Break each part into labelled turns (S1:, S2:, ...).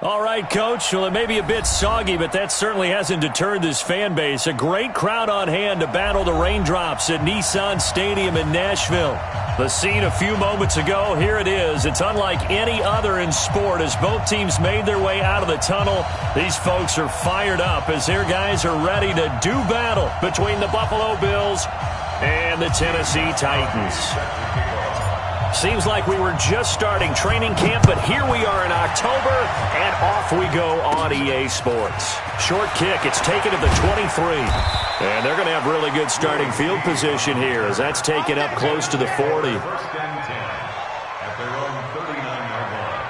S1: All right, Coach. Well, it may be a bit soggy, but that certainly hasn't deterred this fan base. A great crowd on hand to battle the raindrops at Nissan Stadium in Nashville. The scene a few moments ago, here it is. It's unlike any other in sport as both teams made their way out of the tunnel. These folks are fired up as their guys are ready to do battle between the Buffalo Bills and the Tennessee Titans. Seems like we were just starting training camp, but here we are in October, and off we go on EA Sports. Short kick, it's taken to the 23. And they're going to have really good starting field position here as that's taken up close to the 40.
S2: At their own 39-yard line.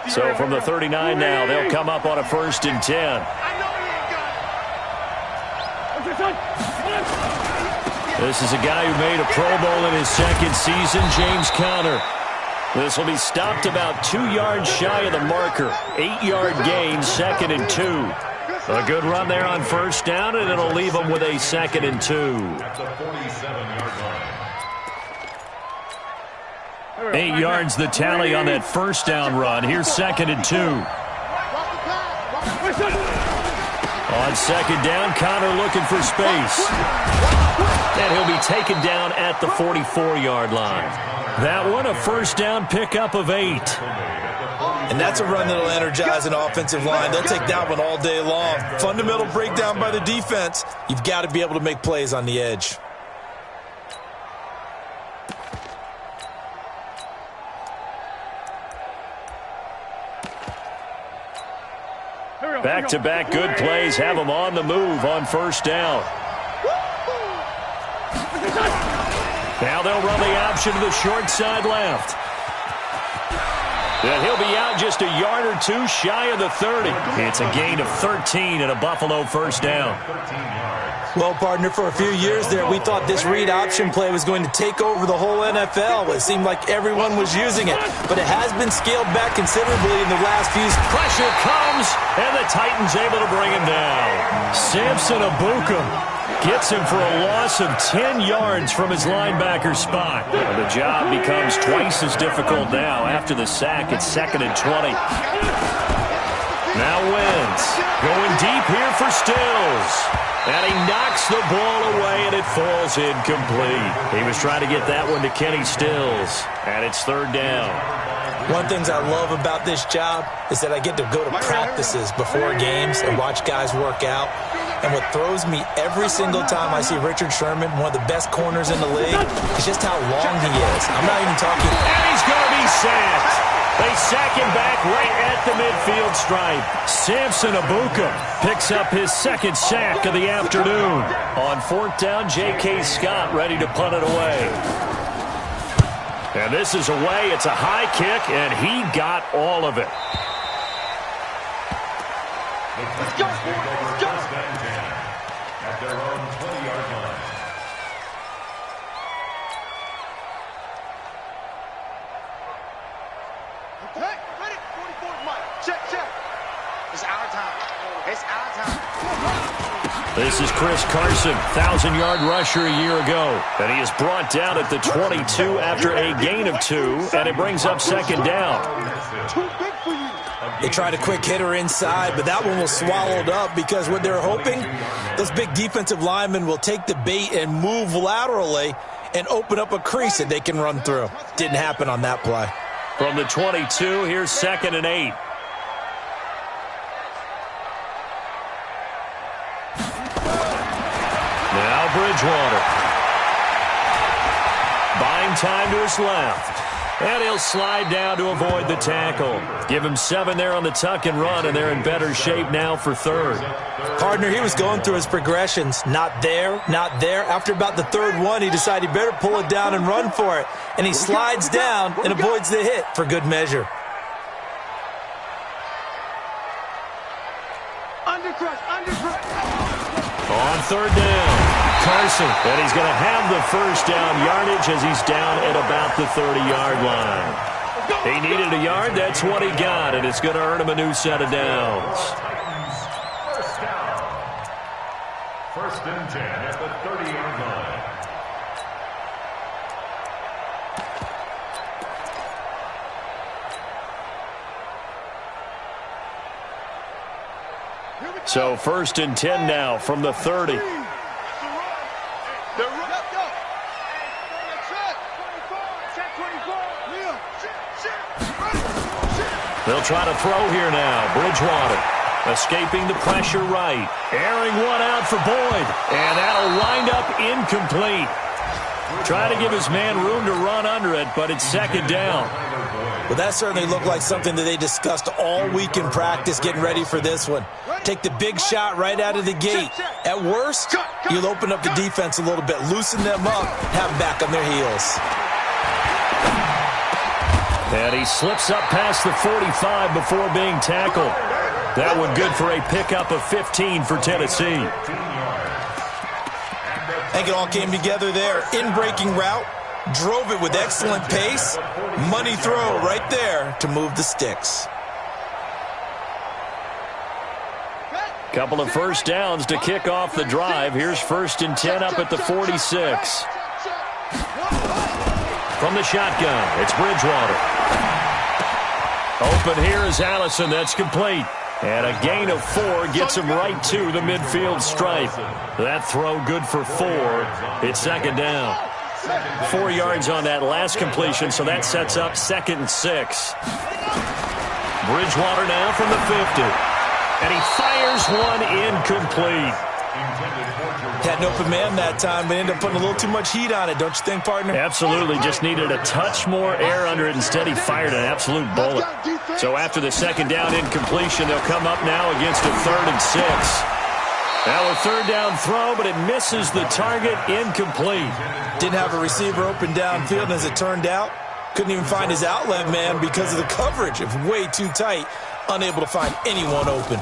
S1: So from the 39 now, they'll come up on a 1st and 10. This is a guy who made a Pro Bowl in his second season, James Conner. This will be stopped about 2 yards shy of the marker. 8-yard gain, 2nd and 2. A good run there on 1st down, and it'll leave them with a 2nd and 2.
S2: At the 47-yard line.
S1: 8 yards the tally on that 1st down run. Here's 2nd and 2. On 2nd down, Conner looking for space. And he'll be taken down at the 44-yard line. That one, a 1st down pickup of 8.
S3: And that's a run that'll energize an offensive line. They'll take that one all day long. Fundamental breakdown by the defense. You've got to be able to make plays on the edge.
S1: Back-to-back good plays have them on the move on 1st down. Now they'll run the option to the short side left. And he'll be out just a yard or 2 shy of the 30. It's a gain of 13 and a Buffalo 1st down.
S3: Well, partner, for a few years there, we thought this read option play was going to take over the whole NFL. It seemed like everyone was using it, but it has been scaled back considerably in the last few.
S1: Pressure comes, and the Titans able to bring him down. Samson Abuka gets him for a loss of 10 yards from his linebacker spot. And the job becomes twice as difficult now after the sack. It's 2nd and 20. Now Wentz going deep here for Stills. And he knocks the ball away, and it falls incomplete. He was trying to get that one to Kenny Stills, and it's 3rd down.
S3: One thing I love about this job is that I get to go to practices before games and watch guys work out. And what throws me every single time I see Richard Sherman, one of the best corners in the league, is just how long he is. I'm not even talking.
S1: And he's going to be sacked. They sack him back right at the midfield stripe. Samson Abuka picks up his 2nd sack of the afternoon. On 4th down, J.K. Scott ready to punt it away. And this is away. It's a high kick, and he got all of it.
S2: Let's go. At their own 20-yard line.
S4: Ready? 44 Mike. Check. It's our time.
S1: This is Chris Carson, 1,000-yard rusher a year ago. And he is brought down at the 22 after a gain of 2, and it brings up 2nd down.
S3: They tried a quick hitter inside, but that one was swallowed up because what they're hoping, those big defensive linemen will take the bait and move laterally and open up a crease that they can run through. Didn't happen on that play.
S1: From the 22, here's 2nd and 8. Bridgewater. Buying time to his left. And he'll slide down to avoid the tackle. Give him 7 there on the tuck and run, and they're in better shape now for third.
S3: Partner, he was going through his progressions. Not there, not there. After about the third one, he decided he better pull it down and run for it. And he slides down and avoids the hit for good measure.
S1: On third down, Carson, and he's going to have the first down yardage as he's down at about the 30-yard line. He needed a yard. That's what he got, and it's going to earn him a new set of downs.
S2: First down. First and 10 at the 30-yard line.
S1: So first and 10 now from the 30. They'll try to throw here now. Bridgewater escaping the pressure right. Airing one out for Boyd. And that'll wind up incomplete. Try to give his man room to run under it, but it's second down.
S3: Well, that certainly looked like something that they discussed all week in practice getting ready for this one. Take the big shot right out of the gate. At worst, you'll open up the defense a little bit, loosen them up, have them back on their heels.
S1: And he slips up past the 45 before being tackled. That one good for a pickup of 15 for Tennessee.
S3: I think it all came together there. In-breaking route, drove it with excellent pace. Money throw right there to move the sticks.
S1: Couple of first downs to kick off the drive. Here's first and 10 up at the 46. From the shotgun, it's Bridgewater. Open here is Allison. That's complete. And a gain of 4 gets him right to the midfield stripe. That throw good for 4. It's second down. 4 yards on that last completion, so that sets up second and 6. Bridgewater now from the 50. And he fires one incomplete.
S3: Had an open man that time, but ended up putting a little too much heat on it, don't you think, partner?
S1: Absolutely. Just needed a touch more air under it. Instead, he fired an absolute bullet. So after the second down incompletion, they'll come up now against a third and 6. Now a third down throw, but it misses the target, incomplete.
S3: Didn't have a receiver open downfield, and as it turned out, couldn't even find his outlet man because of the coverage. It was way too tight, unable to find anyone open.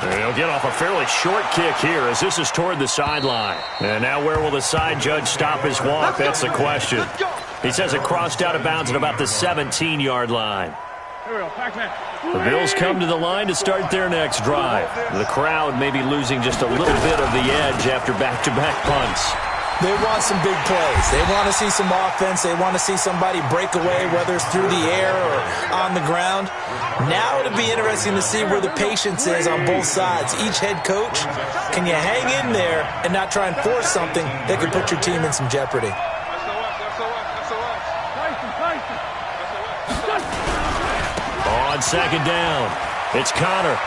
S1: He'll get off a fairly short kick here as this is toward the sideline. And now where will the side judge stop his walk? That's the question. He says it crossed out of bounds at about the 17-yard line. The Bills come to the line to start their next drive. The crowd may be losing just a little bit of the edge after back-to-back punts.
S3: They want some big plays. They want to see some offense. They want to see somebody break away, whether it's through the air or on the ground. Now it'll be interesting to see where the patience is on both sides. Each head coach, can you hang in there and not try and force something that could put your team in some jeopardy?
S1: On second down, it's Connor.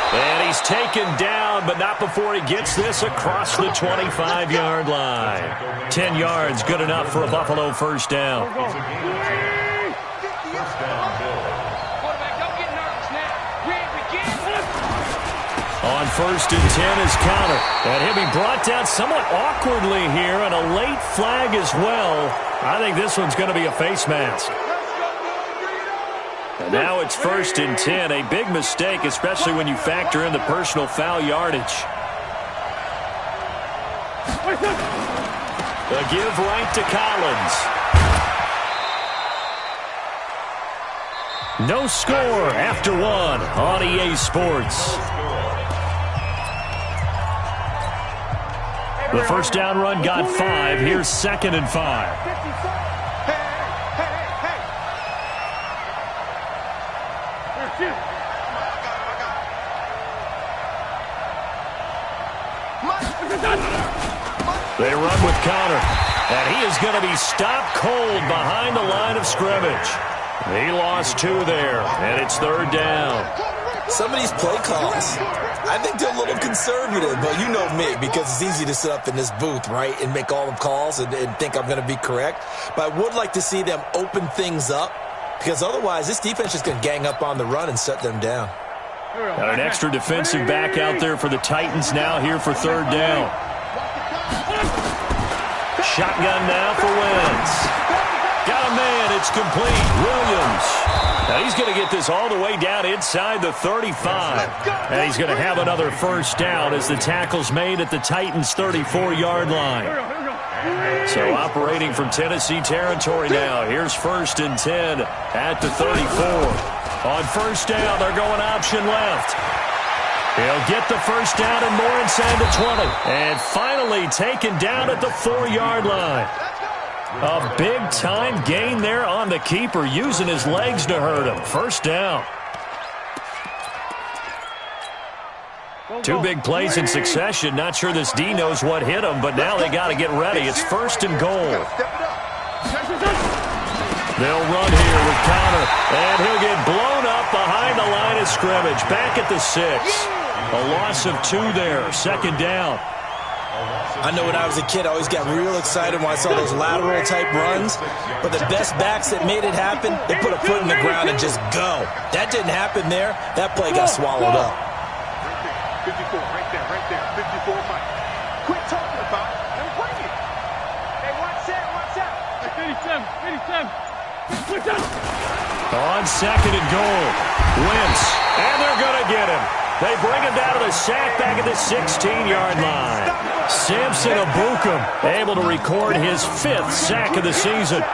S1: And he's taken down, but not before he gets this across the 25-yard line. 10 yards, good enough for a Buffalo first down. On first and 10 is Connor. And he'll be brought down somewhat awkwardly here, and a late flag as well. I think this one's going to be a face mask. And now it's first and 10. A big mistake, especially when you factor in the personal foul yardage. The give right to Collins. No score after one on EA Sports. The first down run got 5. Here's second and 5. They run with Connor, and he is going to be stopped cold behind the line of scrimmage. He lost 2 there, and it's third down.
S3: Some of these play calls, I think they're a little conservative, but you know me, because it's easy to sit up in this booth, right, and make all the calls and think I'm going to be correct. But I would like to see them open things up, because otherwise this defense is going to gang up on the run and shut them down.
S1: Got an extra defensive back out there for the Titans now here for third down. Shotgun now for Wentz. Got a man, it's complete. Williams. Now he's going to get this all the way down inside the 35. And he's going to have another first down as the tackle's made at the Titans' 34-yard line. So operating from Tennessee territory now. Here's 1st and 10 at the 34. On first down, they're going option left. He'll get the first down and more inside the 20. And finally taken down at the 4-yard line. A big-time gain there on the keeper, using his legs to hurt him. First down. 2 big plays in succession. Not sure this D knows what hit him, but now they got to get ready. It's 1st and goal. They'll run here with Connor, and he'll get blown up behind the line of scrimmage. Back at the 6. A loss of 2 there. 2nd down.
S3: I know when I was a kid, I always got real excited when I saw those lateral-type runs. But the best backs that made it happen, they put a foot in the ground and just go. That didn't happen there. That play got swallowed up.
S4: 54, right there, 54, Mike. Quit talking about it and bring it. Hey, watch out. 87.
S1: On 2nd and goal, Wentz, and they're going to get him. They bring him down to the sack back at the 16-yard line. Samson Abukum able to record his 5th sack of the season.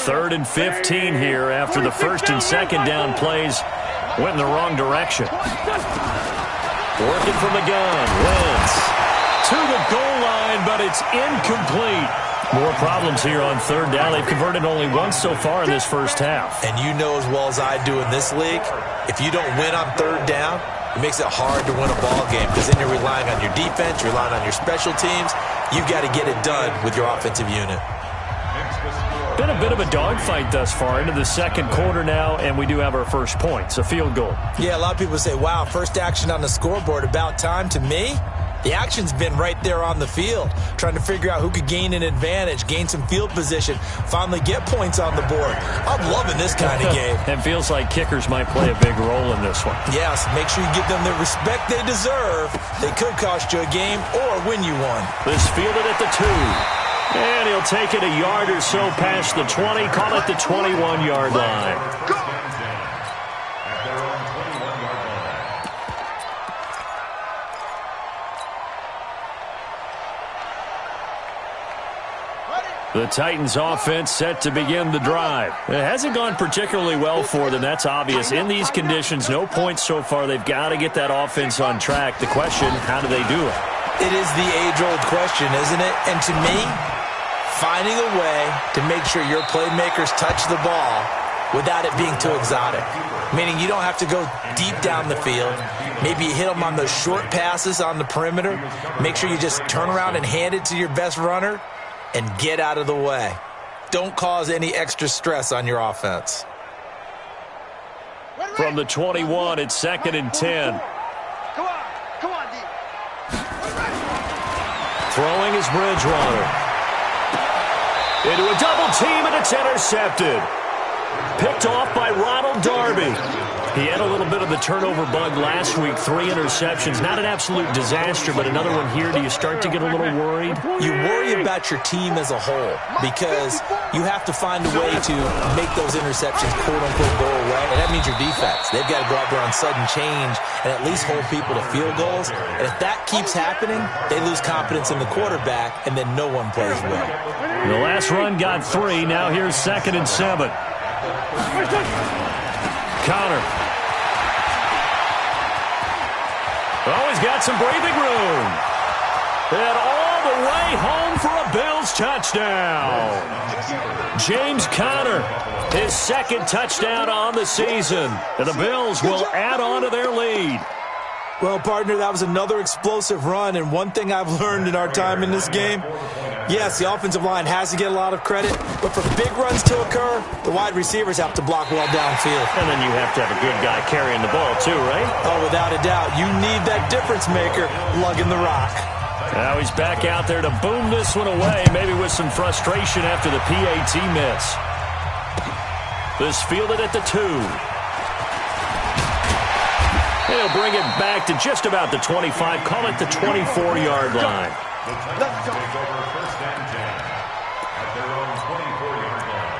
S1: Third and 15 here after the 1st and 2nd down plays went in the wrong direction. Working from the gun, Wentz to the goal line, but it's incomplete. More problems here on 3rd down. They've converted only once so far in this first half.
S3: And you know as well as I do in this league, if you don't win on 3rd down, it makes it hard to win a ball game, because then you're relying on your defense, you're relying on your special teams. You've got to get it done with your offensive unit.
S1: Been a bit of a dogfight thus far into the 2nd quarter now, and we do have our first points, a field goal.
S3: Yeah, a lot of people say, wow, first action on the scoreboard, about time. To me, the action's been right there on the field, trying to figure out who could gain an advantage, gain some field position, finally get points on the board. I'm loving this kind of game.
S1: It feels like kickers might play a big role in this one.
S3: Yes, make sure you give them the respect they deserve. They could cost you a game or win you one.
S1: This fielded at the 2. And he'll take it a yard or so past the 20, call it the 21-yard line. The Titans offense set to begin the drive. It hasn't gone particularly well for them, that's obvious. In these conditions, no points so far. They've got to get that offense on track. The question, how do they do it?
S3: It is the age-old question, isn't it? And to me, finding a way to make sure your playmakers touch the ball without it being too exotic. Meaning you don't have to go deep down the field. Maybe you hit them on those short passes on the perimeter. Make sure you just turn around and hand it to your best runner and get out of the way. Don't cause any extra stress on your offense.
S1: From the 21, it's 2nd and 10.
S4: Come on, D.
S1: Throwing is Bridgewater. Into a double team, and it's intercepted. Picked off by Ronald Darby. He had a little bit of the turnover bug last week, 3 interceptions. Not an absolute disaster, but another one here. Do you start to get a little worried?
S3: You worry about your team as a whole, because you have to find a way to make those interceptions, quote-unquote, go away. And that means your defense. They've got to go out there on sudden change and at least hold people to field goals. And if that keeps happening, they lose confidence in the quarterback, and then no one plays well.
S1: The last run got 3. Now here's 2nd and 7. Connor. Oh, he's got some breathing room. And all the way home for a Bills touchdown. James Conner, his 2nd touchdown on the season. And the Bills will add on to their lead.
S3: Well, partner, that was another explosive run, and one thing I've learned in our time in this game, yes, the offensive line has to get a lot of credit, but for big runs to occur, the wide receivers have to block well downfield.
S1: And then you have to have a good guy carrying the ball too, right?
S3: Oh, without a doubt. You need that difference maker lugging the rock.
S1: Now he's back out there to boom this one away, maybe with some frustration after the PAT miss. This fielded at the 2. He'll bring it back to just about the 25. Call it the 24-yard line.
S2: The Titans take over first and 10 at their own 24-yard line.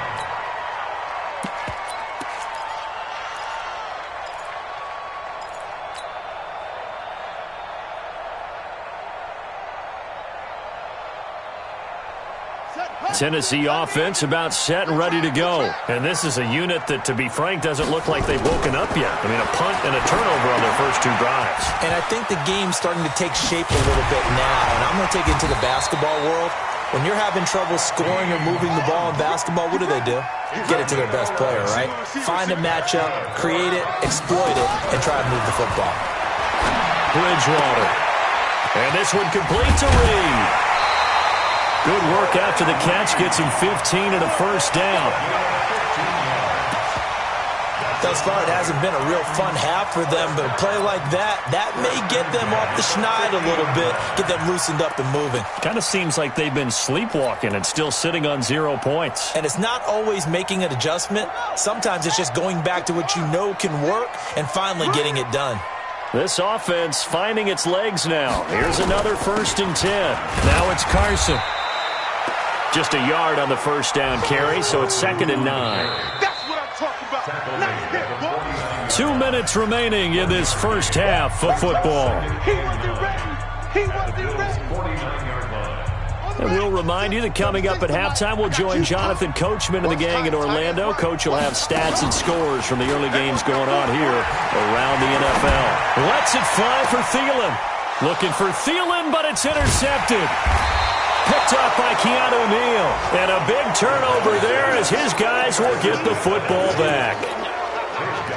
S1: Tennessee offense about set and ready to go. And this is a unit that, to be frank, doesn't look like they've woken up yet. I mean, a punt and a turnover on their first 2 drives.
S3: And I think the game's starting to take shape a little bit now. And I'm going to take it into the basketball world. When you're having trouble scoring or moving the ball in basketball, what do? Get it to their best player, right? Find a matchup, create it, exploit it, and try to move the football.
S1: Bridgewater. And this one complete to Reed. Good work after the catch. Gets him 15 and a first down.
S3: Thus far, it hasn't been a real fun half for them, but a play like that may get them off the schneid a little bit, get them loosened up and moving.
S1: Kind of seems like they've been sleepwalking and still sitting on 0 points.
S3: And it's not always making an adjustment. Sometimes it's just going back to what you know can work and finally getting it done.
S1: This offense finding its legs now. Here's another first and 10. Now it's Carson. Just a yard on the first down carry, so it's 2nd and 9.
S4: That's what I'm talking about. Nice hit, boy.
S1: 2 minutes remaining in this first half of football.
S4: He wasn't ready. He wasn't ready.
S2: 49-yard line.
S1: And we'll remind you that coming up at halftime, we'll join Jonathan Coachman and the gang in Orlando. Coach will have stats and scores from the early games going on here around the NFL. Lets it fly for Thielen. Looking for Thielen, but it's intercepted. Picked up by Keanu Neal. And a big turnover there as his guys will get the football back.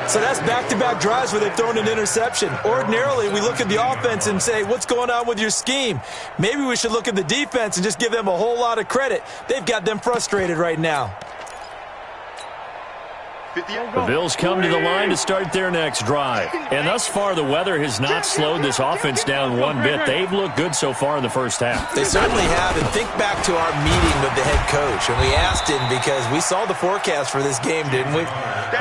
S3: So that's back-to-back drives where they've thrown an interception. Ordinarily, we look at the offense and say, what's going on with your scheme? Maybe we should look at the defense and just give them a whole lot of credit. They've got them frustrated right now.
S1: The Bills come to the line to start their next drive. And thus far, the weather has not slowed this offense down one bit. They've looked good so far in the first half.
S3: They certainly have. And think back to our meeting with the head coach. And we asked him because we saw the forecast for this game, didn't we?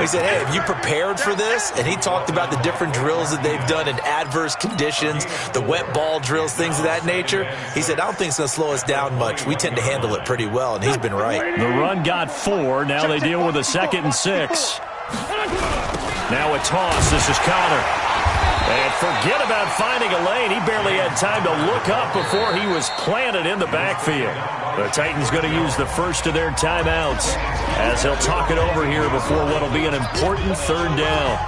S3: We said, hey, have you prepared for this? And he talked about the different drills that they've done in adverse conditions, the wet ball drills, things of that nature. He said, I don't think it's going to slow us down much. We tend to handle it pretty well, and he's been right.
S1: The run got 4. Now they deal with a 2nd and 6. Now a toss. This is Connor. And forget about finding a lane. He barely had time to look up before he was planted in the backfield. The Titans going to use the first of their timeouts as he'll talk it over here before what will be an important 3rd down.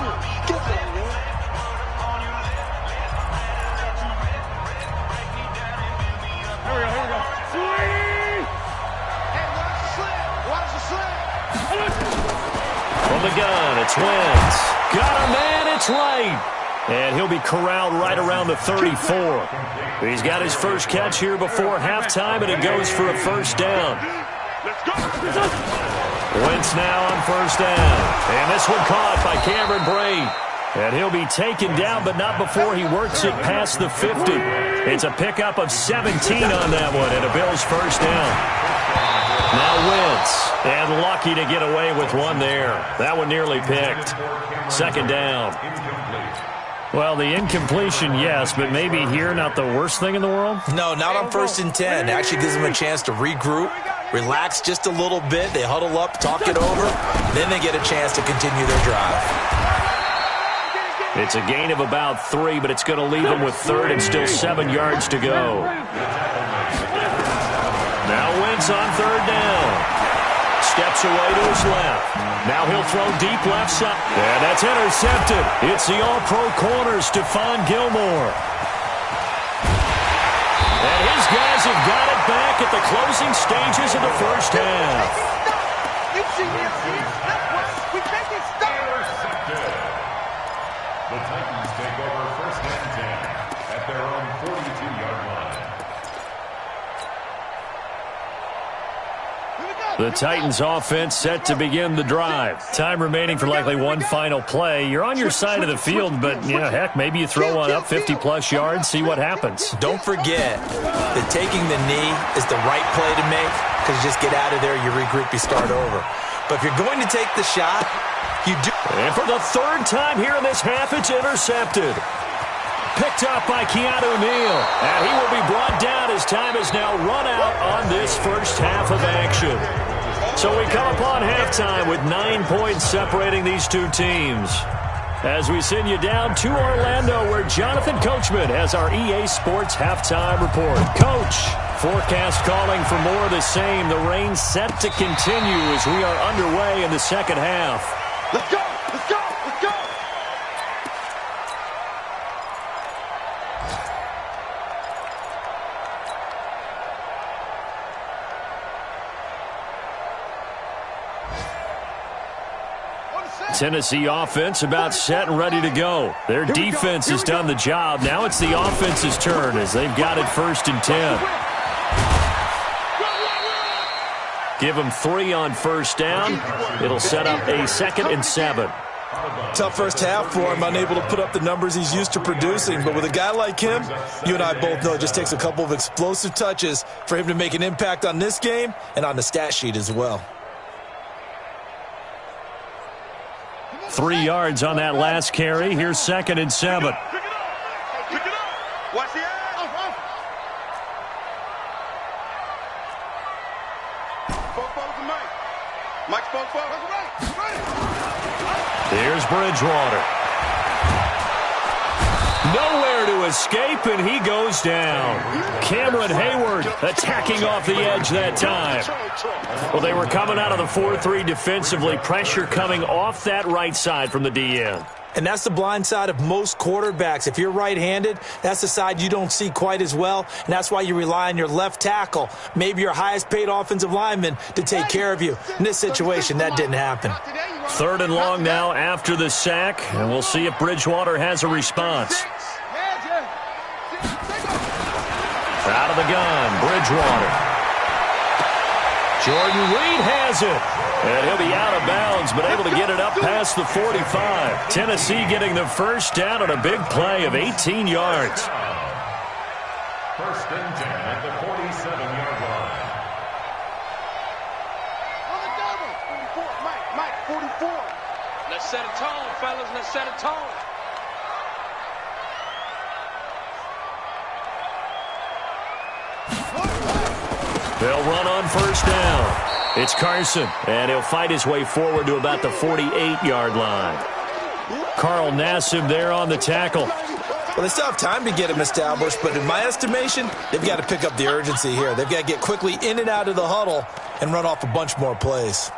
S1: From the gun, it's Wentz. Got a man, it's right. And he'll be corralled right around the 34. He's got his first catch here before halftime, and it goes for a first down. Wentz now on first down. And this one caught by Cameron Brate. And he'll be taken down, but not before he works it past the 50. It's a pickup of 17 on that one, and a Bills first down. Now Wentz, and lucky to get away with one there. That one nearly picked. 2nd down. Well, the incompletion, yes, but maybe here not the worst thing in the world?
S3: No, not on 1st and 10. It actually gives them a chance to regroup, relax just a little bit. They huddle up, talk it over. Then they get a chance to continue their drive.
S1: It's a gain of about 3, but it's going to leave them with 3rd and still 7 yards to go. Now Wentz on 3rd down. Steps away to his left. Now he'll throw deep left side. And that's intercepted. It's the all-pro corner, Stephon Gilmore. And his guys have got it back at the closing stages of the first half.
S4: You see this here? That's why we make it stop.
S2: The Titans take over 1st and 10 at their own 42-yard line.
S1: The Titans offense set to begin the drive. Time remaining for likely one final play. You're on your side of the field, but, heck, maybe you throw one up 50-plus yards, see what happens.
S3: Don't forget that taking the knee is the right play to make because you just get out of there, you regroup, you start over. But if you're going to take the shot, you do.
S1: And for the third time here in this half, it's intercepted. Picked up by Keanu Neal. And he will be brought down as time is now run out on this first half of action. So we come upon halftime with 9 points separating these two teams. As we send you down to Orlando, where Jonathan Coachman has our EA Sports halftime report. Coach, forecast calling for more of the same. The rain set to continue as we are underway in the second half.
S4: Let's go! Let's go! Let's go!
S1: Tennessee offense about set and ready to go. Their defense has done the job. Now it's the offense's turn as they've got it 1st and 10. Give them 3 on 1st down. It'll set up a 2nd and 7.
S3: Tough first half for him, unable to put up the numbers he's used to producing. But with a guy like him, you and I both know it just takes a couple of explosive touches for him to make an impact on this game and on the stat sheet as well.
S1: 3 yards on that last carry. Here's 2nd and 7.
S4: Pick it up! Watch the eye! Spoke to Mike. Mike spoke forward.
S1: Here's Bridgewater. Nowhere to escape, and he goes down. Cameron Hayward attacking off the edge that time. Well, they were coming out of the 4-3 defensively. Pressure coming off that right side from the DN.
S3: And that's the blind side of most quarterbacks. If you're right-handed, that's the side you don't see quite as well, and that's why you rely on your left tackle, maybe your highest-paid offensive lineman, to take care of you. In this situation, that didn't happen.
S1: 3rd and long now after the sack, and we'll see if Bridgewater has a response. Out of the gun, Bridgewater. Jordan Reed has it. And he'll be out of bounds, but able to get it up past the 45. Tennessee getting the 1st down on a big play of 18 yards.
S2: 1st and 10 at the 47-yard line.
S4: On the double. 44. Mike, 44. Let's set a tone, fellas. Let's set a tone.
S1: They'll run on 1st down. It's Carson, and he'll fight his way forward to about the 48-yard line. Carl Nassib there on the tackle.
S3: Well, they still have time to get him established, but in my estimation, they've got to pick up the urgency here. They've got to get quickly in and out of the huddle and run off a bunch more plays.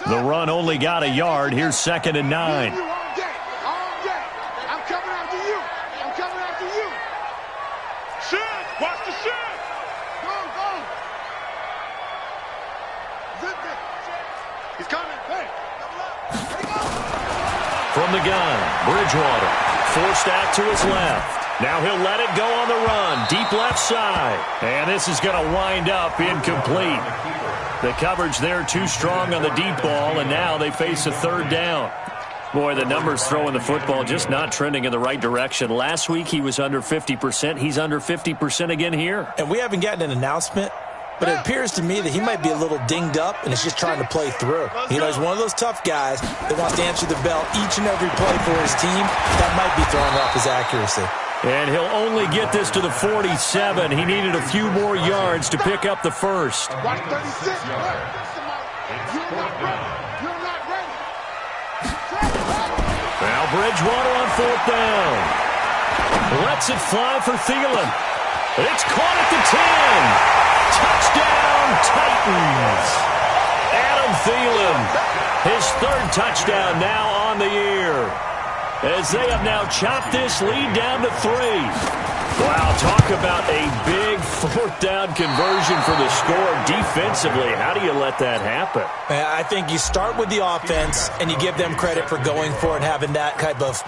S1: The run only got a yard. Here's 2nd and 9.
S4: Watch the shit! Go! He's coming. Hey, double up.
S1: From the gun, Bridgewater forced out to his left. Now he'll let it go on the run, deep left side. And this is going to wind up incomplete. The coverage there too strong on the deep ball, and now they face a 3rd down. Boy, the numbers throwing the football just not trending in the right direction. Last week he was under 50%. He's under 50% again here.
S3: And we haven't gotten an announcement, but it appears to me that he might be a little dinged up and is just trying to play through. You know, he's one of those tough guys that wants to answer the bell each and every play for his team. That might be throwing off his accuracy.
S1: And he'll only get this to the 47. He needed a few more yards to pick up the 1st.
S4: Watch 36. You're not ready.
S1: Now Bridgewater on 4th down. Lets it fly for Thielen. It's caught at the 10. Touchdown, Titans. Adam Thielen, his 3rd touchdown now on the year, as they have now chopped this lead down to 3. Wow, talk about a big fourth down conversion for the score. Defensively, how do you let that happen?
S3: I think you start with the offense, and you give them credit for going for it, having that type of,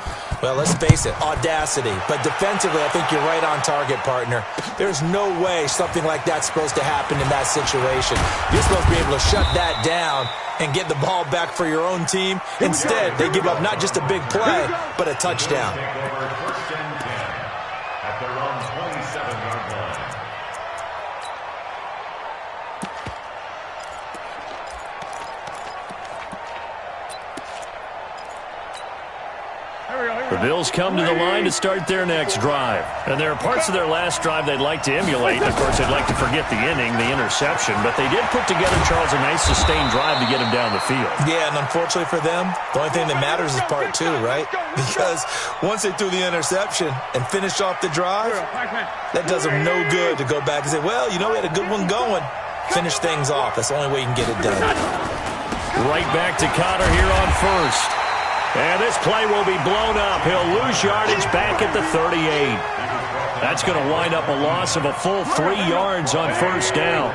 S3: well, let's face it, audacity. But defensively, I think you're right on target, partner. There's no way something like that's supposed to happen in that situation. You're supposed to be able to shut that down and get the ball back for your own team. Instead, they give up not just a big play, but a touchdown.
S2: At their own 27-yard line.
S1: The Bills come to the line to start their next drive. And there are parts of their last drive they'd like to emulate. Of course, they'd like to forget the inning, the interception. But they did put together, Charles, a nice sustained drive to get him down the field.
S3: Yeah, and unfortunately for them, the only thing that matters is part two, right? Because once they threw the interception and finished off the drive, that does them no good to go back and say, well, you know, we had a good one going. Finish things off. That's the only way you can get it done.
S1: Right back to Connor here on first. And this play will be blown up. He'll lose yardage back at the 38. That's going to wind up a loss of a full 3 yards on first down.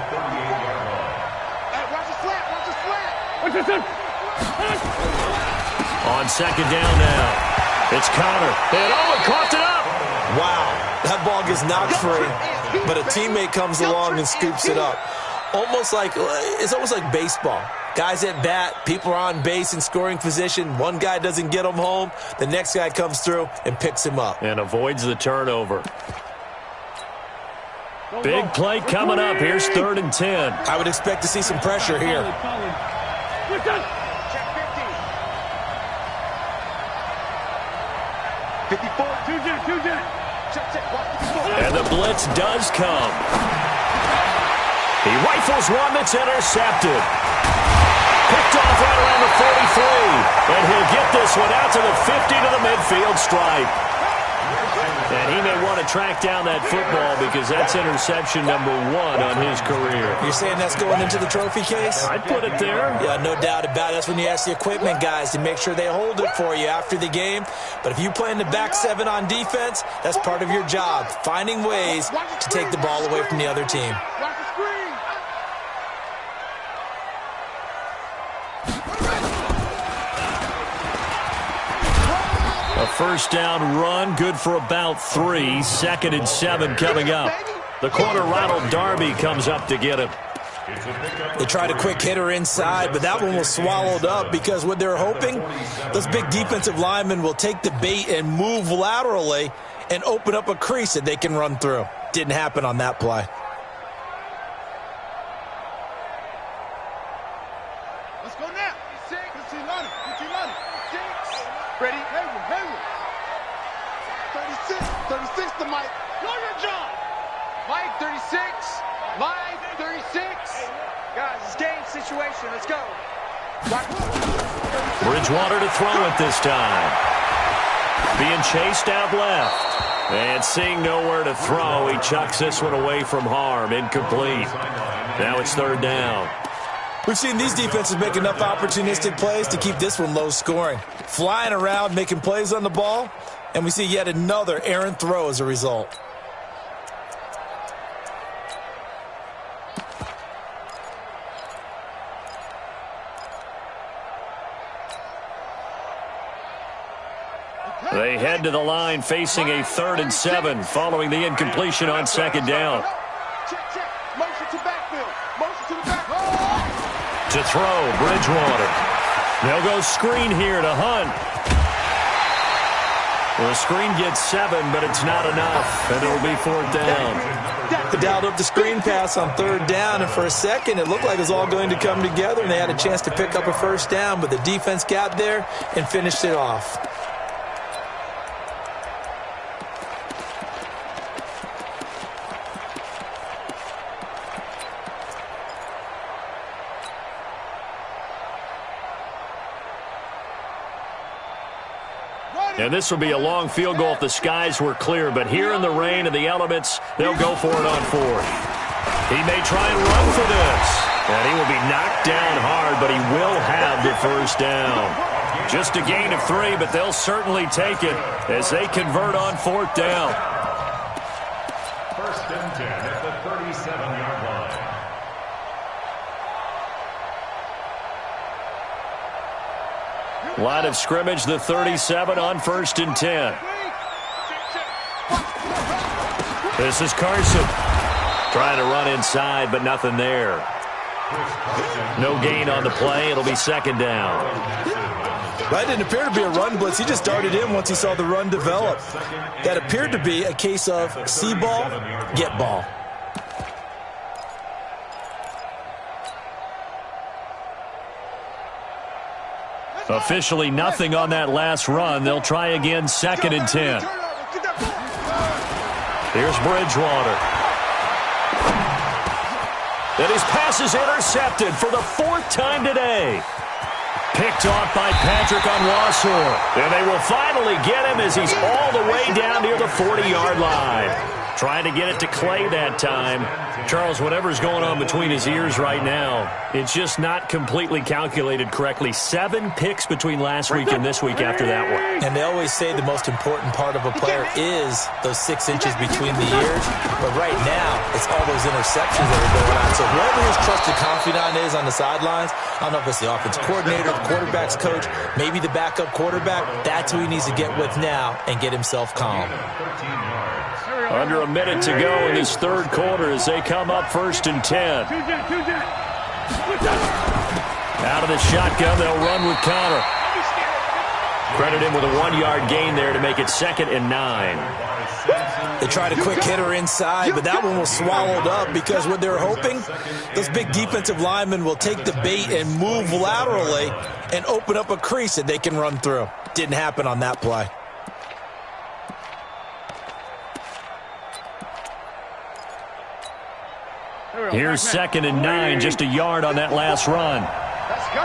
S1: On second down now. It's Connor. And coughed it up.
S3: Wow. That ball gets knocked free, but a teammate comes along and scoops it up. It's almost like baseball. Guys at bat, people are on base in scoring position. One guy doesn't get him home. The next guy comes through and picks him up.
S1: And avoids the turnover. Big play coming up. Here's 3rd and 10.
S3: I would expect to see some pressure here.
S1: And the blitz does come. He rifles one that's intercepted. Picked off right around the 43. And he'll get this one out to the 50 to the midfield stripe. And he may want to track down that football because that's interception number 1 on his career.
S3: You're saying that's going into the trophy case?
S1: I'd put it there.
S3: Yeah, no doubt about it. That's when you ask the equipment guys to make sure they hold it for you after the game. But if you play in the back 7 on defense, that's part of your job, finding ways to take the ball away from the other team.
S1: A first down run, good for about 3. 2nd and 7 coming up. The corner, Ronald Darby, comes up to get him.
S3: They tried a quick hitter inside, but that one was swallowed up because what they're hoping, those big defensive linemen will take the bait and move laterally and open up a crease that they can run through. Didn't happen on that play.
S4: Let's go now. 6. Ready? 36 to Mike. Do your job. Mike, 36. Mike, 36. Guys, it's game situation. Let's go.
S1: Bridgewater to throw it this time. Being chased out left. And seeing nowhere to throw, he chucks this one away from harm. Incomplete. Now it's 3rd down.
S3: We've seen these defenses make enough opportunistic plays to keep this one low scoring. Flying around, making plays on the ball, and we see yet another errant throw as a result.
S1: They head to the line facing a 3rd and 7 following the incompletion on 2nd down.
S4: Check. Motion to backfield. Motion to the back.
S1: To throw, Bridgewater. They'll go screen here to Hunt. Well, the screen gets 7, but it's not enough, and it'll be 4th down.
S3: They dialed up the screen pass on 3rd down, and for a second it looked like it was all going to come together, and they had a chance to pick up a first down, but the defense got there and finished it off.
S1: And this will be a long field goal if the skies were clear. But here in the rain and the elements, they'll go for it on 4th. He may try and run for this. And he will be knocked down hard, but he will have the first down. Just a gain of 3, but they'll certainly take it as they convert on 4th down. Line of scrimmage, the 37 on 1st and 10. This is Carson. Trying to run inside, but nothing there. No gain on the play. It'll be 2nd down.
S3: That didn't appear to be a run blitz. He just darted in once he saw the run develop. That appeared to be a case of see ball, get ball.
S1: Officially nothing on that last run. They'll try again, 2nd and 10. Here's Bridgewater. And his pass is intercepted for the 4th time today. Picked off by Patrick Onwuasor. And they will finally get him as he's all the way down near the 40-yard line. Trying to get it to Clay that time. Charles, whatever's going on between his ears right now, it's just not completely calculated correctly. 7 picks between last week and this week after that one.
S3: And they always say the most important part of a player is those 6 inches between the ears. But right now, it's all those interceptions that are going on. So whoever his trusted confidant is on the sidelines, I don't know if it's the offensive coordinator, the quarterback's coach, maybe the backup quarterback, that's who he needs to get with now and get himself calm.
S1: Under a minute to go in this 3rd quarter as they come up 1st and 10. Out of the shotgun, they'll run with Connor. Credit him with a 1-yard gain there to make it 2nd and 9.
S3: They tried a quick hitter inside, but that one was swallowed up because what they're hoping, those big defensive linemen will take the bait and move laterally and open up a crease that they can run through. Didn't happen on that play.
S1: Here's 2nd and 9, just a yard on that last run.
S4: Let's go.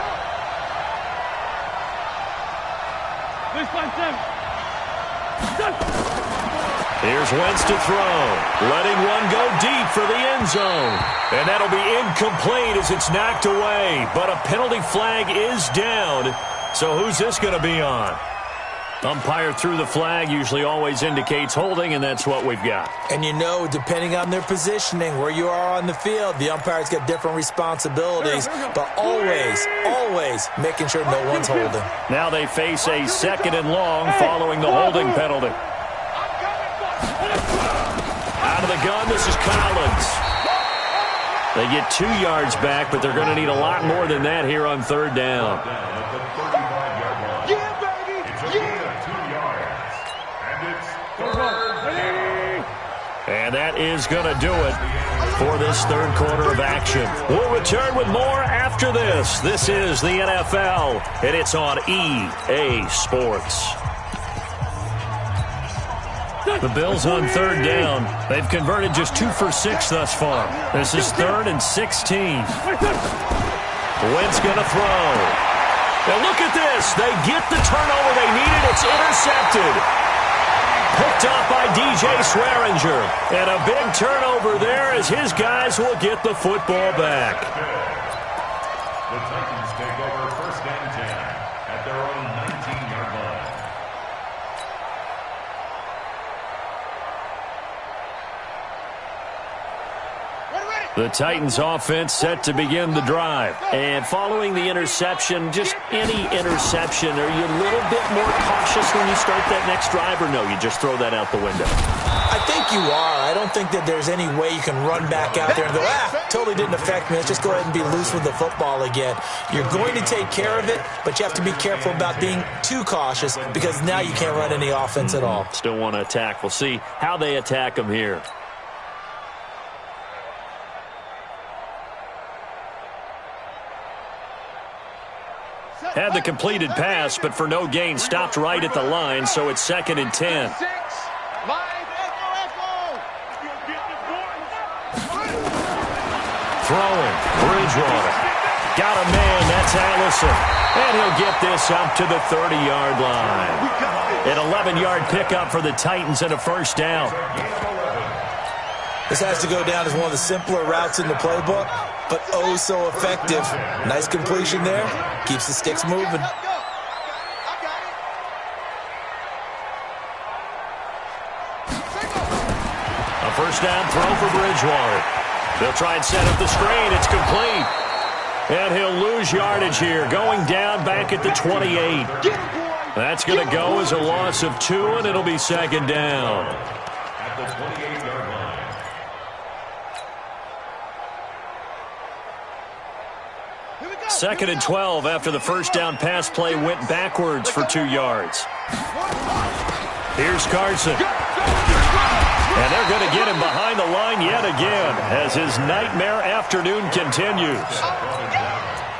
S1: Here's Wentz to throw. Letting one go deep for the end zone. And that'll be incomplete as it's knocked away. But a penalty flag is down. So who's this going to be on? Umpire threw the flag, usually always indicates holding, and that's what we've got.
S3: And you know, depending on their positioning, where you are on the field, the umpire's got different responsibilities, but always making sure no one's holding.
S1: Now they face a 2nd and long following the holding penalty. Out of the gun, this is Collins. They get 2 yards back, but they're going to need a lot more than that here on 3rd down. And that is going to do it for this 3rd quarter of action. We'll return with more after this. This is the NFL, and it's on EA Sports. The Bills on 3rd down. They've converted just 2 for 6 thus far. This is 3rd and 16. Wentz going to throw. Now look at this. They get the turnover they needed. It's intercepted. Picked up by DJ Swearinger. And a big turnover there as his guys will get the football back.
S2: The Titans take over 1st and 10 at their own 19-yard line.
S1: The Titans offense set to begin the drive. And following the interception, just any interception, are you a little bit more cautious when you start that next drive, or no, you just throw that out the window?
S3: I think you are. I don't think that there's any way you can run back out there and go, totally didn't affect me. Let's just go ahead and be loose with the football again. You're going to take care of it, but you have to be careful about being too cautious because now you can't run any offense at all.
S1: Still want to attack. We'll see how they attack them here. Had the completed pass, but for no gain, stopped right at the line, so it's 2nd and 10. Throwing, Bridgewater. Got a man, that's Allison. And he'll get this up to the 30-yard line. An 11-yard pickup for the Titans and a 1st down.
S3: This has to go down as one of the simpler routes in the playbook, but oh so effective. Nice completion there. Keeps the sticks moving.
S1: A 1st down throw for Bridgewater. They'll try and set up the screen. It's complete. And he'll lose yardage here, going down back at the 28. That's going to go as a loss of 2, and it'll be second down.
S2: At the 28-yard line.
S1: Second and 12 after the first down pass play went backwards for 2 yards. Here's Carson. And they're going to get him behind the line yet again as his nightmare afternoon continues.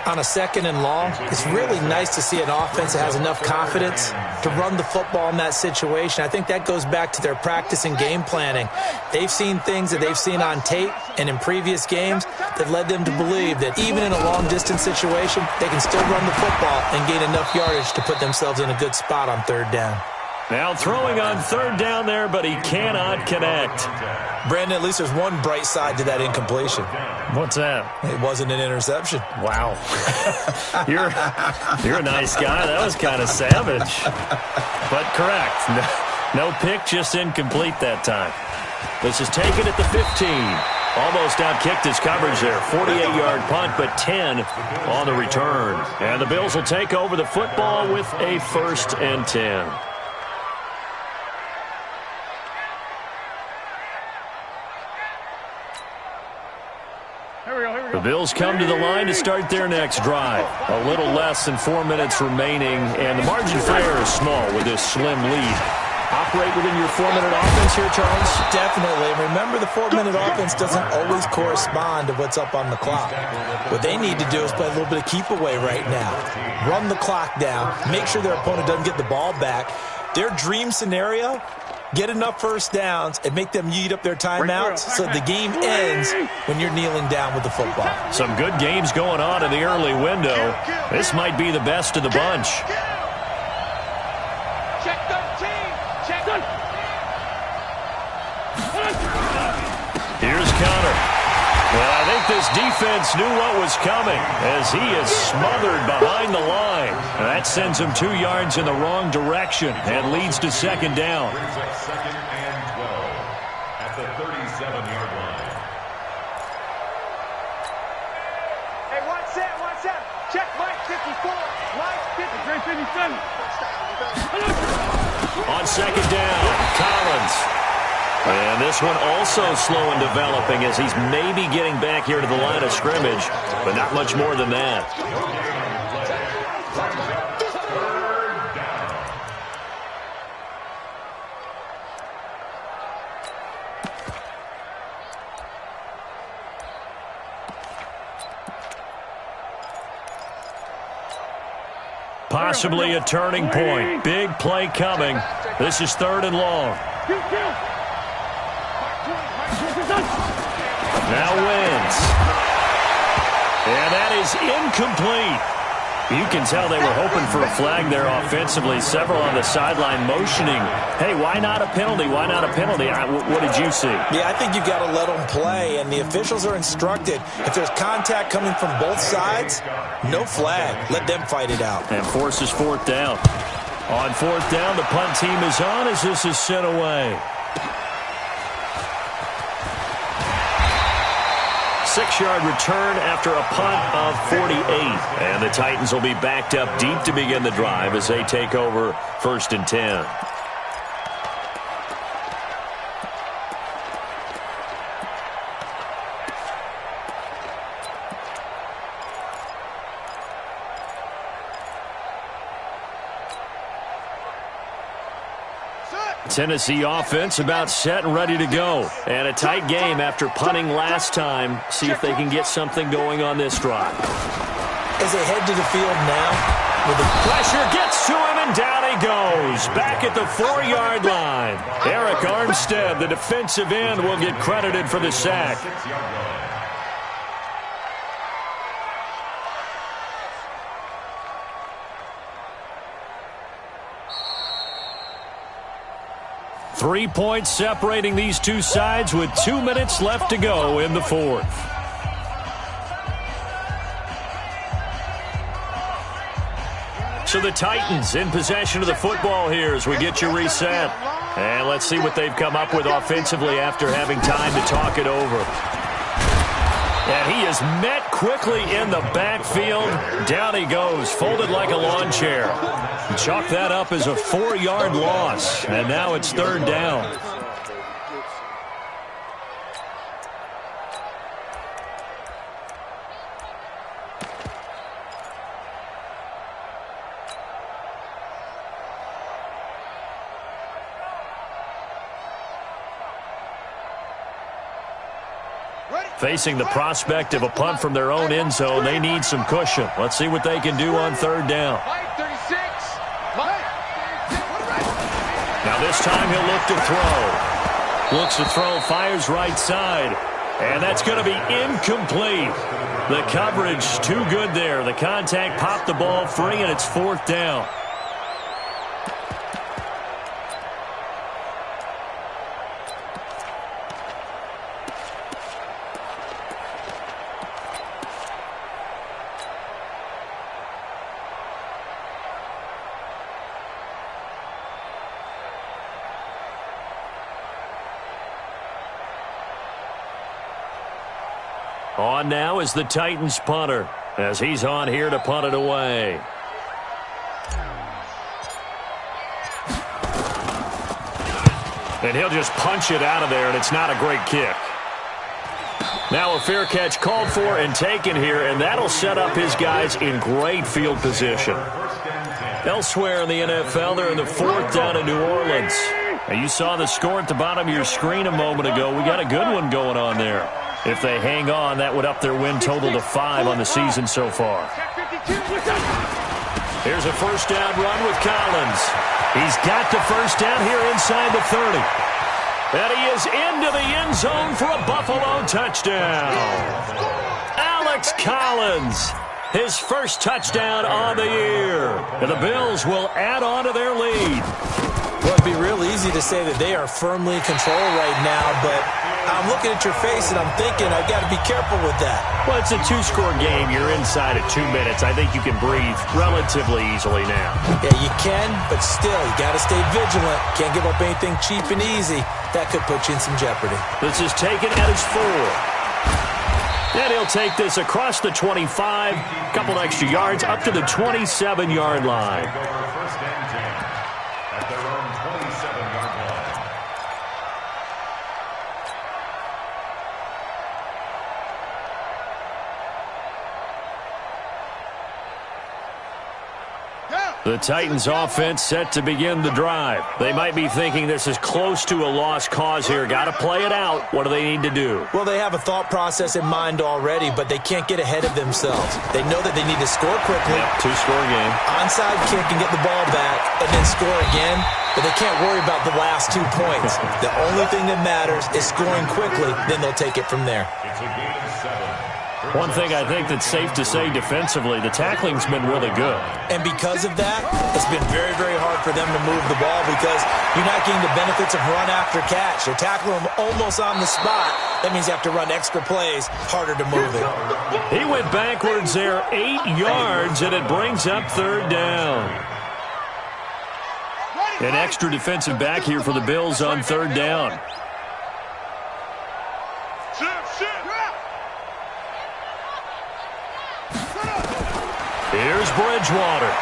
S3: On a second and long, it's really nice to see an offense that has enough confidence to run the football in that situation. I think that goes back to their practice and game planning. They've seen things that they've seen on tape and in previous games that led them to believe that even in a long-distance situation, they can still run the football and gain enough yardage to put themselves in a good spot on third down.
S1: Now throwing on third down there, but he cannot connect.
S3: Brandon, at least there's one bright side to that incompletion.
S1: What's that?
S3: It wasn't an interception.
S1: Wow. You're a nice guy. That was kind of savage. But correct. No pick, just incomplete that time. This is taken at the 15. Almost outkicked his coverage there. 48-yard punt, but 10 on the return. And the Bills will take over the football with a 1st and 10. The Bills come to the line to start their next drive. A little less than 4 minutes remaining, and the margin for error is small with this slim lead. Operate within your 4-minute offense here, Charles?
S3: Definitely. Remember, the 4-minute offense doesn't always correspond to what's up on the clock. What they need to do is play a little bit of keep away right now. Run the clock down. Make sure their opponent doesn't get the ball back. Their dream scenario, get enough first downs and make them eat up their timeouts so the game ends when you're kneeling down with the football.
S1: Some good games going on in the early window. This might be the best of the bunch.
S4: Check 13. Check.
S1: Here's Connor. Well, I think this defense knew what was coming as he is smothered behind the line. And that sends him 2 yards in the wrong direction and leads to second down.
S2: Brings up 2nd and 12 at the 37-yard line.
S4: Hey, watch that. Check Mike 54. Mike 57.
S1: On second down, Collins. And this one also slow in developing as he's maybe getting back here to the line of scrimmage, but not much more than that. Possibly a turning point. Big play coming. This is 3rd and long. Now Wentz. And that is incomplete. You can tell they were hoping for a flag there offensively. Several on the sideline motioning, hey, why not a penalty? Why not a penalty? What did you see?
S3: Yeah, I think you've got to let them play, and the officials are instructed. If there's contact coming from both sides, no flag. Let them fight it out.
S1: And forces 4th down. On 4th down, the punt team is on as this is sent away. 6-yard return after a punt of 48. And the Titans will be backed up deep to begin the drive as they take over 1st and 10. Tennessee offense about set and ready to go. And a tight game after punting last time. See if they can get something going on this drive.
S3: As they head to the field now, with the
S1: pressure gets to him and down he goes. Back at the 4-yard line. Eric Armstead, the defensive end, will get credited for the sack.
S2: 6-yard line.
S1: 3 points separating these two sides with 2 minutes left to go in the 4th. So the Titans in possession of the football here as we get you reset. And let's see what they've come up with offensively after having time to talk it over. And he is met quickly in the backfield. Down he goes, folded like a lawn chair. Chalk that up as a 4-yard loss. And now it's third down. Facing the prospect of a punt from their own end zone, they need some cushion. Let's see what they can do on third down. Now this time he'll look to throw. Looks to throw, fires right side. And that's going to be incomplete. The coverage too good there. The contact popped the ball free, and it's fourth down. On now is the Titans punter, as he's on here to punt it away. And he'll just punch it out of there, and it's not a great kick. Now a fair catch called for and taken here, and that'll set up his guys in great field position. Elsewhere in the NFL, they're in the fourth down in New Orleans. Now you saw the score at the bottom of your screen a moment ago. We got a good one going on there. If they hang on, that would up their win total to 5 on the season so far. Here's a first down run with Collins. He's got the first down here inside the 30. And he is into the end zone for a Buffalo touchdown. Alex Collins, his first touchdown on the year. And the Bills will add on to their lead.
S3: Well, it'd be real easy to say that they are firmly in control right now, but I'm looking at your face and I'm thinking I've got to be careful with that.
S1: Well, it's a 2-score game. You're inside at 2 minutes. I think you can breathe relatively easily now.
S3: Yeah, you can, but still, you got to stay vigilant. Can't give up anything cheap and easy. That could put you in some jeopardy.
S1: This is taken at his 4. And he'll take this across the 25, a couple extra yards, up to the 27-yard line.
S2: First and 10 at their own 27-yard line.
S1: The Titans offense set to begin the drive. They might be thinking this is close to a lost cause here. Got to play it out. What do they need to do?
S3: Well, they have a thought process in mind already, but they can't get ahead of themselves. They know that they need to score quickly.
S1: Yep, 2-score game.
S3: Onside kick and get the ball back and then score again, but they can't worry about the last 2 points. The only thing that matters is scoring quickly, then they'll take it from there.
S2: It's a game of 7.
S1: One thing I think that's safe to say defensively, the tackling's been really good.
S3: And because of that, it's been very, very hard for them to move the ball because you're not getting the benefits of run after catch. You're tackling them almost on the spot. That means you have to run extra plays, harder to move it.
S1: He went backwards there 8 yards, and it brings up third down. An extra defensive back here for the Bills on third down. Here's Bridgewater.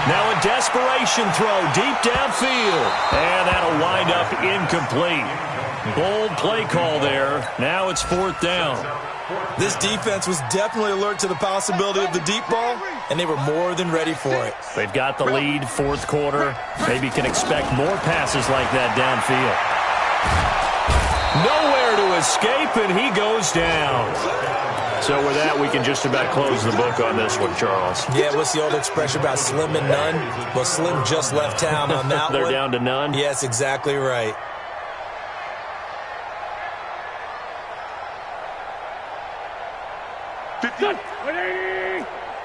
S1: Now a desperation throw deep downfield. And that'll wind up incomplete. Bold play call there. Now it's fourth down.
S3: This defense was definitely alert to the possibility of the deep ball, and they were more than ready for it.
S1: They've got the lead, fourth quarter. Maybe can expect more passes like that downfield. Nowhere to escape, and he goes down. So with that, we can just about close the book on this one, Charles.
S3: Yeah, what's the old expression about slim and none? Well, Slim just left town on that
S1: They're
S3: one.
S1: down to none?
S3: Yes, exactly right.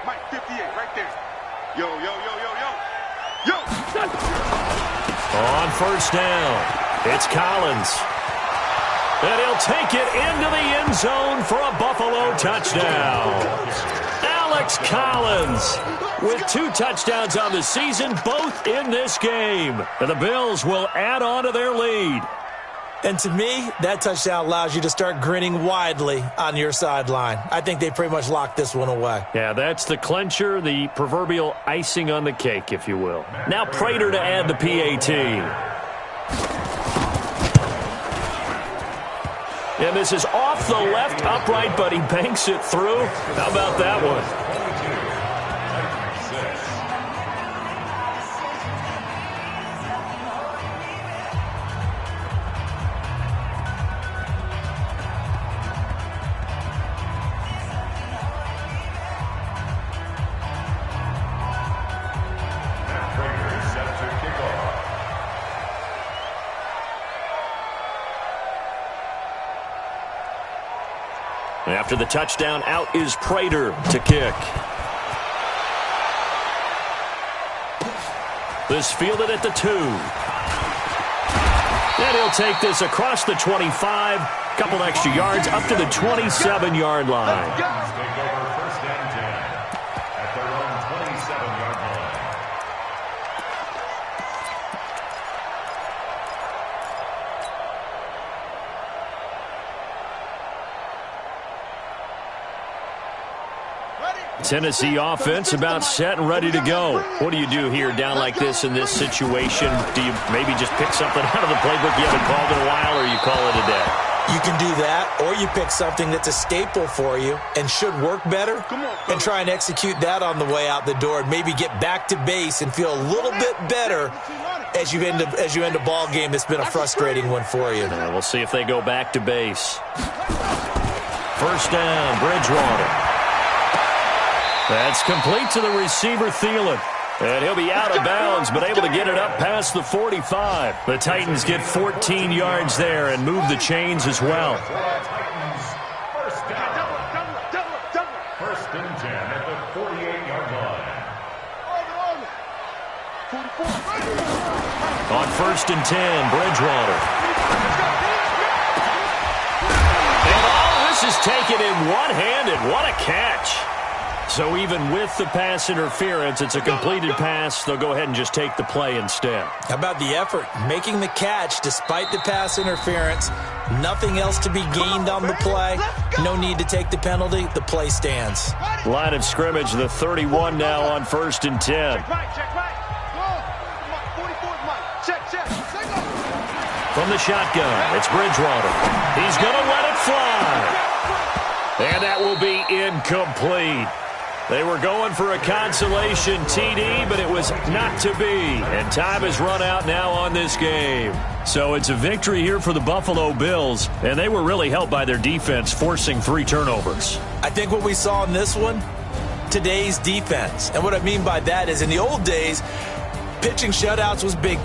S4: Mike, 58, right there. Yo, yo, yo, yo, yo. Yo!
S1: On first down, it's Collins. And he'll take it into the end zone for a Buffalo touchdown. Alex Collins with 2 touchdowns on the season, both in this game. And the Bills will add on to their lead.
S3: And to me, that touchdown allows you to start grinning widely on your sideline. I think they pretty much locked this one away.
S1: Yeah, that's the clincher, the proverbial icing on the cake, if you will. Now Prater to add the PAT. And this is off the left upright, but he banks it through. How about that one? After the touchdown, out is Prater to kick. This fielded at the 2. And he'll take this across the 25. Couple extra yards up to the 27-yard line.
S2: Take over first and 10 at their own 27-yard line.
S1: Tennessee offense about set and ready to go. What do you do here down like this in this situation? Do you maybe just pick something out of the playbook you haven't called in a while, or you call it a day?
S3: You can do that, or you pick something that's a staple for you and should work better and try and execute that on the way out the door and maybe get back to base and feel a little bit better as you end a ball game that's been a frustrating one for you.
S1: Yeah, we'll see if they go back to base. First down, Bridgewater. That's complete to the receiver, Thielen. And he'll be out of bounds, but able to get it up past the 45. The Titans get 14 yards there and move the chains as well.
S2: First and 10 at the 48-yard line.
S1: On first and 10, Bridgewater. And all this is taken in one-handed. What a catch. So even with the pass interference, it's a completed pass. They'll go ahead and just take the play instead.
S3: How about the effort? Making the catch despite the pass interference. Nothing else to be gained on the play. No need to take the penalty. The play stands.
S1: Line of scrimmage, the 31 now on first and 10. From the shotgun, it's Bridgewater. He's going to let it fly. And that will be incomplete. They were going for a consolation TD, but it was not to be. And time has run out now on this game. So it's a victory here for the Buffalo Bills, and they were really helped by their defense forcing 3 turnovers.
S3: I think what we saw in this one, today's defense. And what I mean by that is in the old days, pitching shutouts was big